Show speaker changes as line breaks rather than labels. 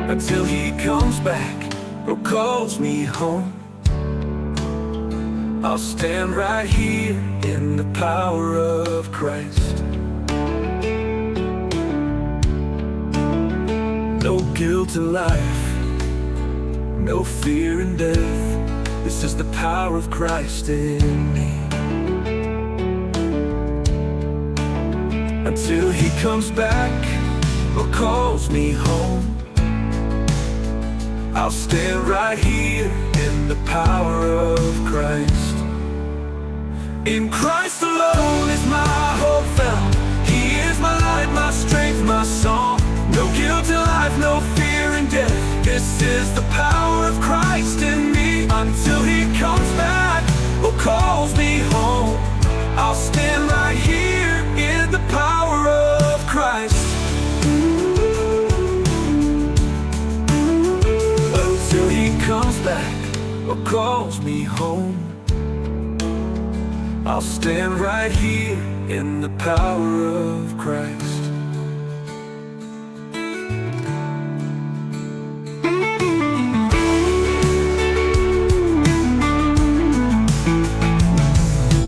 until he comes back or calls me home. I'll stand right here in the power of Christ. No guilt in life, no fear in death. This is the power of Christ in me. Until he comes back or calls me home, I'll stand right here in the power of Christ. In Christ alone is my hope found. He is my light, my strength, my song. No guilt in life, no fear in death. This is the power of Christ in me. Until he comes back or calls me home, I'll stand right here in the power of Christ. Until he comes back or calls me home, I'll stand right here in the power of Christ.